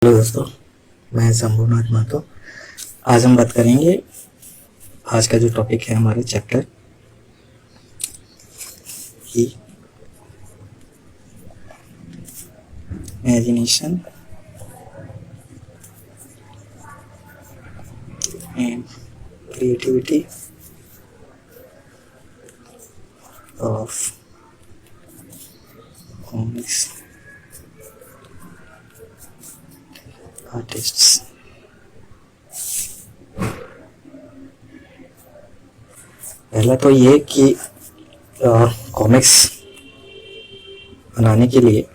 Hello दोस्तों, मैं शंभुनाथ महतो। आज हम बात करेंगे, आज का जो टॉपिक है हमारे चैप्टर की imagination and creativity of comics artists. पहला तो ये कि कॉमिक्स बनाने के लिए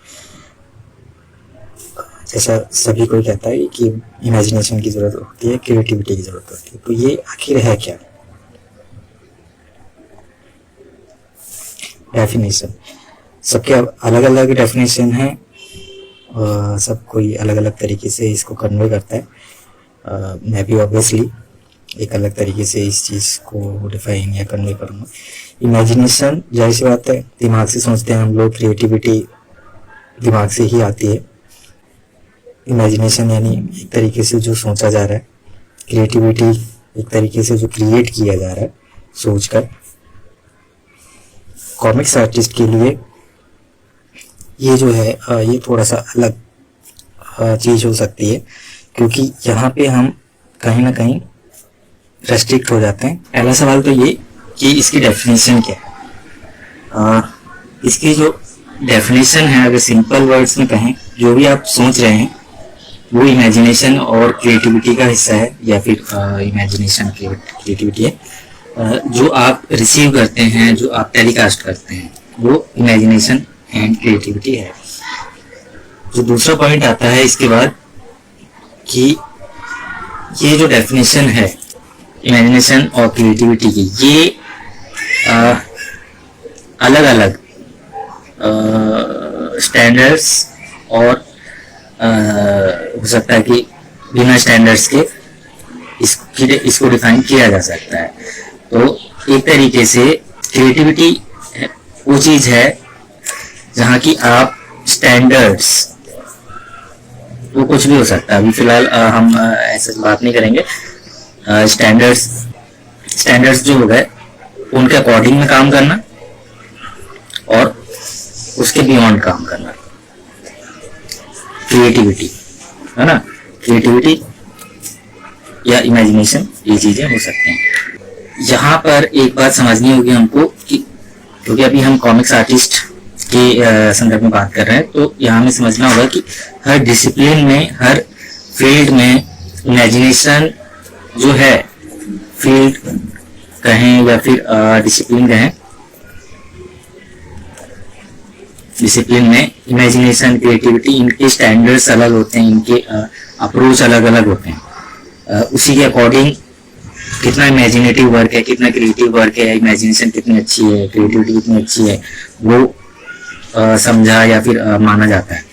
जैसा सभी कोई कहता है कि इमेजिनेशन की ज़रूरत होती है, क्रिएटिविटी की ज़रूरत होती है। तो ये आखिर है क्या? डेफिनेशन सबके अलग अलग डेफिनेशन है, सब कोई अलग अलग तरीके से इसको कन्वे करता है। मैं भी ऑब्वियसली एक अलग तरीके से इस चीज़ को डिफाइन या कन्वे करूँगा। इमेजिनेशन जाहिर सी बात है, दिमाग से सोचते हैं हम लोग, क्रिएटिविटी दिमाग से ही आती है। इमेजिनेशन यानी एक तरीके से जो सोचा जा रहा है, क्रिएटिविटी एक तरीके से जो क्रिएट किया जा रहा है सोचकर। कॉमिक्स आर्टिस्ट के लिए ये जो है ये थोड़ा सा अलग चीज़ हो सकती है, क्योंकि यहाँ पे हम कहीं ना कहीं रेस्ट्रिक्ट हो जाते हैं। पहला सवाल तो ये कि इसकी डेफिनेशन क्या है। इसकी जो डेफिनेशन है, अगर सिंपल वर्ड्स में कहें, जो भी आप सोच रहे हैं वो इमेजिनेशन और क्रिएटिविटी का हिस्सा है, या फिर इमेजिनेशन क्रिएटिविटी है। जो आप रिसीव करते हैं, जो आप टेलीकास्ट करते हैं, वो इमेजिनेशन एंड क्रिएटिविटी है। जो दूसरा पॉइंट आता है इसके बाद कि ये जो डेफिनेशन है इमेजिनेशन और क्रिएटिविटी की, ये अलग अलग स्टैंडर्ड्स और हो सकता है कि बिना स्टैंडर्ड्स के इसको डिफाइन किया जा सकता है। तो एक तरीके से क्रिएटिविटी वो चीज़ है जहाँ की आप स्टैंडर्ड्स, वो कुछ भी हो सकता है, अभी फिलहाल हम ऐसे बात नहीं करेंगे। स्टैंडर्ड्स जो हो गए उनके अकॉर्डिंग में काम करना और उसके बियॉन्ड काम करना, क्रिएटिविटी है ना। क्रिएटिविटी या इमेजिनेशन, ये चीजें हो सकती हैं। यहाँ पर एक बात समझनी होगी हमको कि क्योंकि अभी हम कॉमिक्स आर्टिस्ट के संदर्भ में बात कर रहे हैं, तो यहाँ हमें समझना होगा कि हर डिसिप्लिन में, हर फील्ड में इमेजिनेशन जो है, फील्ड कहें या फिर डिसिप्लिन कहें, डिसिप्लिन में इमेजिनेशन, क्रिएटिविटी, इनके स्टैंडर्ड्स अलग होते हैं, इनके अप्रोच अलग अलग होते हैं। उसी के अकॉर्डिंग कितना इमेजिनेटिव वर्क है, कितना क्रिएटिव वर्क है, इमेजिनेशन कितनी अच्छी है, क्रिएटिविटी कितनी अच्छी है, वो समझा या फिर माना जाता है।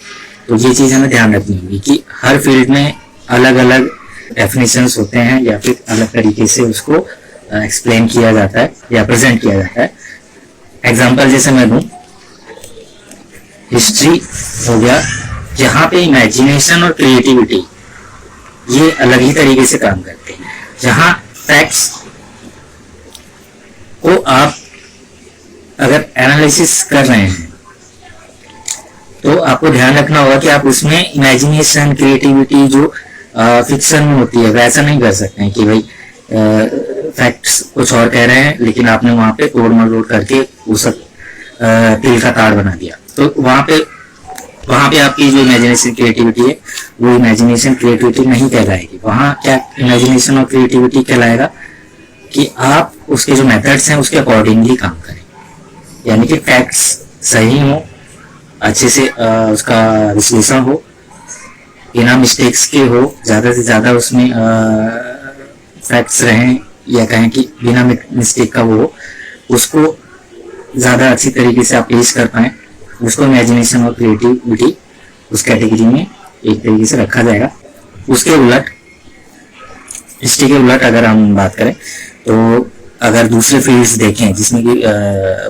तो ये चीज़ हमें ध्यान रखनी होगी कि हर फील्ड में अलग अलग डेफिनेशंस होते हैं, या फिर अलग तरीके से उसको एक्सप्लेन किया जाता है या प्रेजेंट किया जाता है। एग्जाम्पल जैसे मैं दूं, हिस्ट्री हो गया, जहाँ पे इमेजिनेशन और क्रिएटिविटी ये अलग ही तरीके से काम करते हैं। जहाँ फैक्ट्स को आप अगर एनालिसिस कर रहे हैं तो आपको ध्यान रखना होगा कि आप उसमें इमेजिनेशन, क्रिएटिविटी जो फिक्शन में होती है वैसा नहीं कर सकते हैं कि भाई फैक्ट्स कुछ और कह रहे हैं लेकिन आपने वहां पे तोड़ मरोड़ करके उस तिल का ताड़ बना दिया। तो वहां पे आपकी जो इमेजिनेशन क्रिएटिविटी है वो इमेजिनेशन क्रिएटिविटी नहीं कहलाएगी। वहां क्या इमेजिनेशन और क्रिएटिविटी कहलाएगा कि आप उसके जो मेथड्स हैं उसके अकॉर्डिंगली काम करें, यानी कि फैक्ट्स सही हो, अच्छे से उसका विश्लेषण हो, बिना मिस्टेक्स के हो, ज़्यादा से ज़्यादा उसमें फैक्ट्स रहें, या कहें कि बिना मिस्टेक का वो हो, उसको ज़्यादा अच्छी तरीके से आप पेश कर पाएँ, उसको इमेजिनेशन और क्रिएटिविटी उस कैटेगरी में एक तरीके से रखा जाएगा। उसके उलट, हिस्ट्री के उलट अगर हम बात करें तो अगर दूसरे फील्ड्स देखें जिसमें कि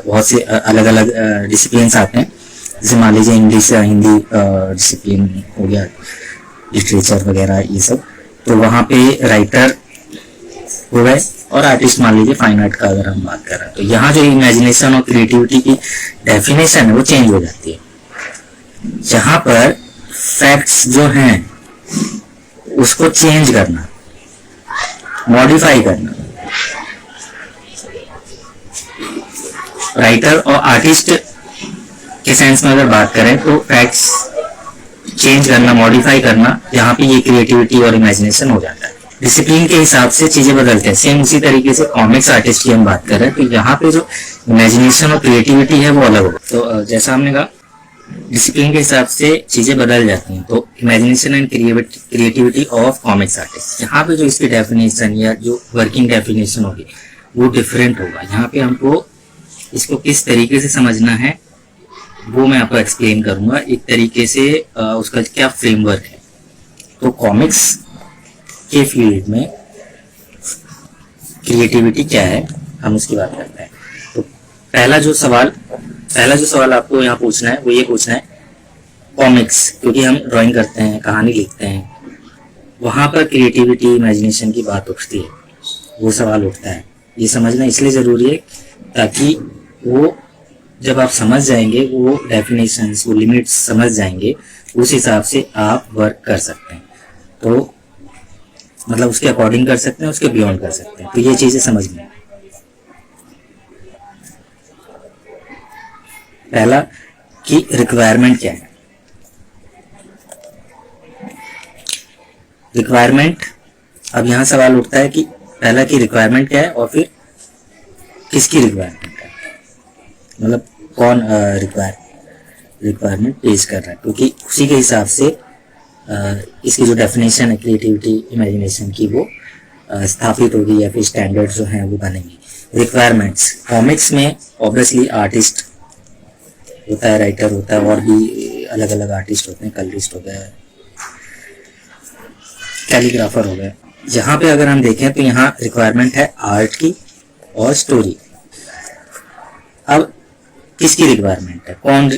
बहुत से अलग अलग डिसिप्लिन्स आते हैं, जैसे मान लीजिए इंग्लिश या हिंदी डिसिप्लिन हो गया, लिटरेचर वगैरह ये सब, तो वहाँ पे राइटर हो गए, और आर्टिस्ट मान लीजिए फाइन आर्ट का अगर हम बात कर रहे हैं, तो यहाँ जो इमेजिनेशन और क्रिएटिविटी की डेफिनेशन है वो चेंज हो जाती है। जहाँ पर फैक्ट्स जो हैं उसको चेंज करना, मॉडिफाई करना, राइटर और आर्टिस्ट के सेंस में अगर बात करें तो फैक्ट्स चेंज करना, मॉडिफाई करना, यहाँ पे ये क्रिएटिविटी और इमेजिनेशन हो जाता है। डिसिप्लिन के हिसाब से चीजें बदलते हैं। सेम उसी तरीके से कॉमिक्स आर्टिस्ट की हम बात कर रहे हैं, तो यहाँ पे जो इमेजिनेशन और क्रिएटिविटी है वो अलग होगा। तो जैसा हमने कहा डिसिप्लिन के हिसाब से चीजें बदल जाती हैं, तो imagination and creativity of comics artist, यहाँ पे जो इसकी डेफिनेशन या जो वर्किंग डेफिनेशन होगी वो डिफरेंट होगा। यहाँ पे हमको इसको किस तरीके से समझना है वो मैं आपको एक्सप्लेन करूंगा, एक तरीके से उसका क्या फ्रेमवर्क है। तो कॉमिक्स के फील्ड में क्रिएटिविटी क्या है, हम उसकी बात करते हैं। तो पहला जो सवाल आपको यहाँ पूछना है वो ये पूछना है, कॉमिक्स, क्योंकि हम ड्राइंग करते हैं, कहानी लिखते हैं, वहां पर क्रिएटिविटी इमेजिनेशन की बात उठती है, वो सवाल उठता है। ये समझना इसलिए जरूरी है ताकि वो जब आप समझ जाएंगे, वो डेफिनेशंस, वो लिमिट्स समझ जाएंगे, उस हिसाब से आप वर्क कर सकते हैं। तो मतलब उसके अकॉर्डिंग कर सकते हैं, उसके बियॉन्ड कर सकते हैं। तो ये चीजें समझनी। पहला कि रिक्वायरमेंट क्या है। रिक्वायरमेंट, अब यहां सवाल उठता है कि पहला की रिक्वायरमेंट क्या है और फिर किसकी रिक्वायरमेंट है, मतलब कौन रिक्वायरमेंट पेश कर रहा है, क्योंकि उसी के हिसाब से इसकी जो डेफिनेशन है क्रिएटिविटी इमेजिनेशन की वो स्थापित होगी या फिर स्टैंडर्ड जो हैं वो बनेंगी। रिक्वायरमेंट्स कॉमिक्स में ऑब्वियसली आर्टिस्ट होता है, राइटर होता है, और भी अलग अलग आर्टिस्ट होते हैं, कलरिस्ट हो गए, कैलीग्राफर हो गए। यहाँ पे अगर हम देखें तो यहाँ रिक्वायरमेंट है आर्ट की और स्टोरी। अब किसकी रिक्वायरमेंट है, कौन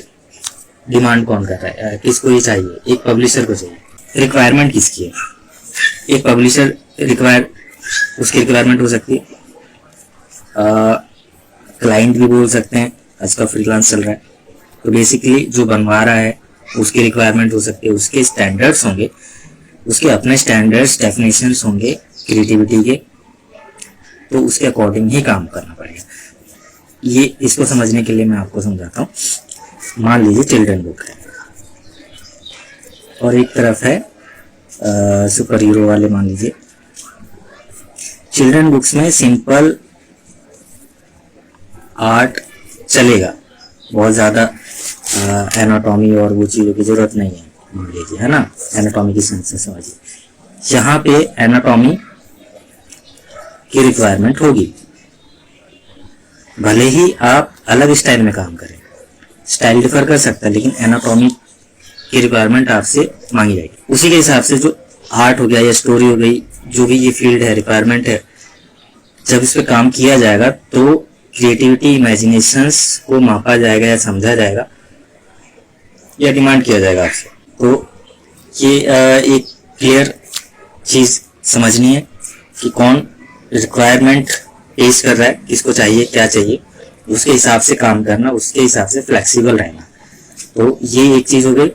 डिमांड कौन कर रहा है, किसको ये चाहिए, एक पब्लिशर को चाहिए। रिक्वायरमेंट किसकी है, एक पब्लिशर उसकी रिक्वायरमेंट हो सकती है, क्लाइंट भी बोल सकते हैं, आजकल फ्रीलांस चल रहा है, तो बेसिकली जो बनवा रहा है उसकी रिक्वायरमेंट हो सकती है, उसके स्टैंडर्ड्स होंगे, उसके अपने स्टैंडर्ड्स डेफिनेशंस होंगे क्रिएटिविटी के, तो उसके अकॉर्डिंग ही काम करना पड़ेगा। ये इसको समझने के लिए मैं आपको समझाता हूँ। मान लीजिए चिल्ड्रन बुक है और एक तरफ है सुपर हीरो वाले, मान लीजिए चिल्ड्रन बुक्स में सिंपल आर्ट चलेगा, बहुत ज्यादा एनाटॉमी और वो चीजों की जरूरत नहीं है, मान लीजिए, है ना, एनाटॉमी की सेंस से समझिए। यहाँ पे एनाटॉमी की रिक्वायरमेंट होगी, भले ही आप अलग स्टाइल में काम करें, स्टाइल डिफर कर सकता है, लेकिन एनाटॉमी की रिक्वायरमेंट आपसे मांगी जाएगी। उसी के हिसाब से जो आर्ट हो गया या स्टोरी हो गई, जो भी ये फील्ड है, रिक्वायरमेंट है, जब इस पे काम किया जाएगा तो क्रिएटिविटी इमेजिनेशंस को मापा जाएगा या समझा जाएगा या डिमांड किया जाएगा आपसे। तो ये एक क्लियर चीज समझनी है कि कौन रिक्वायरमेंट पेश कर रहा है, किसको चाहिए, क्या चाहिए, उसके हिसाब से काम करना, उसके हिसाब से फ्लेक्सिबल रहना। तो ये एक चीज हो गई।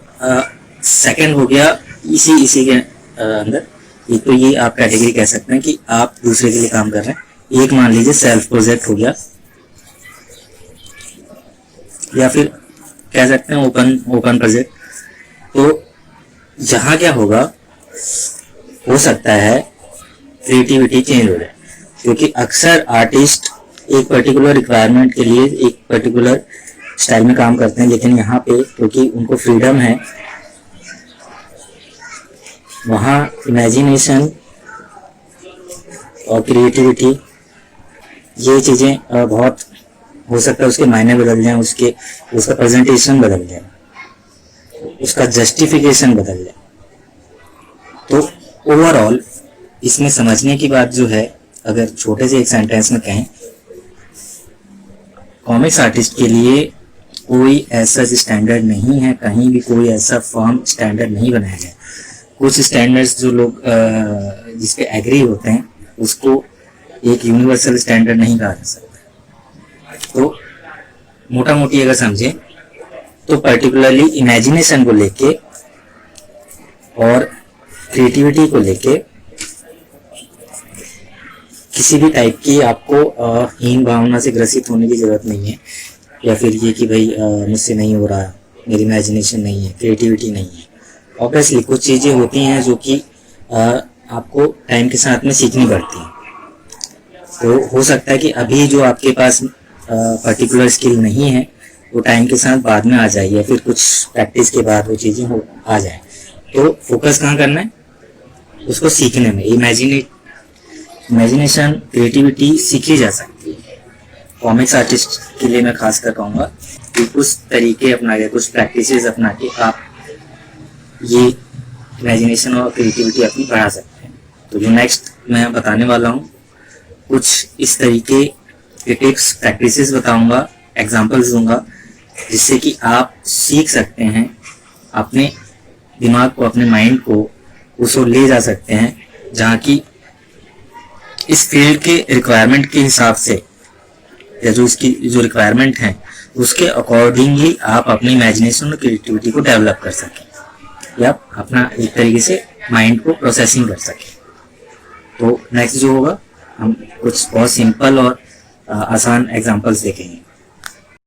सेकंड हो गया इसी के अंदर, एक तो ये आप कैटेगरी कह सकते हैं कि आप दूसरे के लिए काम कर रहे हैं। एक मान लीजिए सेल्फ प्रोजेक्ट हो गया, या फिर कह सकते हैं ओपन प्रोजेक्ट। तो जहां क्या होगा, हो सकता है क्रिएटिविटी चेंज हो जाए, क्योंकि अक्सर आर्टिस्ट एक पर्टिकुलर रिक्वायरमेंट के लिए एक पर्टिकुलर स्टाइल में काम करते हैं, लेकिन यहाँ पे क्योंकि उनको फ्रीडम है, वहाँ इमेजिनेशन और क्रिएटिविटी ये चीजें बहुत हो सकता है उसके मायने बदल जाए, उसका प्रेजेंटेशन बदल जाए, उसका जस्टिफिकेशन बदल जाए। तो ओवरऑल इसमें समझने की बात जो है, अगर छोटे से एक सेंटेंस में कहें, कॉमिक्स आर्टिस्ट के लिए कोई ऐसा स्टैंडर्ड नहीं है, कहीं भी कोई ऐसा फर्म स्टैंडर्ड नहीं बनाया गया, कुछ स्टैंडर्ड्स जो लोग जिस पे एग्री होते हैं उसको एक यूनिवर्सल स्टैंडर्ड नहीं कहा जा सकता। तो मोटा मोटी अगर समझे तो पर्टिकुलरली इमेजिनेशन को लेके और क्रिएटिविटी को लेके किसी भी टाइप की आपको हीन भावना से ग्रसित होने की जरूरत नहीं है, या फिर ये कि भाई मुझसे नहीं हो रहा, मेरी इमेजिनेशन नहीं है, क्रिएटिविटी नहीं है। ऑब्वियसली कुछ चीज़ें होती हैं जो कि आपको टाइम के साथ में सीखनी पड़ती हैं। तो हो सकता है कि अभी जो आपके पास पर्टिकुलर स्किल नहीं है वो टाइम के साथ बाद में आ जाए, या फिर कुछ प्रैक्टिस के बाद वो चीज़ें हो आ जाए। तो फोकस कहाँ करना है? उसको सीखने में। इमेजिनेशन, क्रिएटिविटी सीखी जा सकती है। कॉमिक्स आर्टिस्ट के लिए मैं खास कर कहूँगा कि कुछ तरीके अपना के, कुछ प्रैक्टिसेस अपना के आप ये इमेजिनेशन और क्रिएटिविटी अपनी बढ़ा सकते हैं। तो जो नेक्स्ट मैं बताने वाला हूँ कुछ इस तरीके के टिप्स, प्रैक्टिसेस बताऊंगा, एग्जांपल्स दूंगा, जिससे कि आप सीख सकते हैं, अपने दिमाग को, अपने माइंड को उसको ले जा सकते हैं जहाँ की इस फील्ड के रिक्वायरमेंट के हिसाब से, या जो इसकी जो रिक्वायरमेंट है उसके अकॉर्डिंगली आप अपनी इमेजिनेशन और क्रिएटिविटी को डेवलप कर सकें, या अपना एक तरीके से माइंड को प्रोसेसिंग कर सकें। तो नेक्स्ट जो होगा हम कुछ बहुत सिंपल और आसान एग्जांपल्स देखेंगे।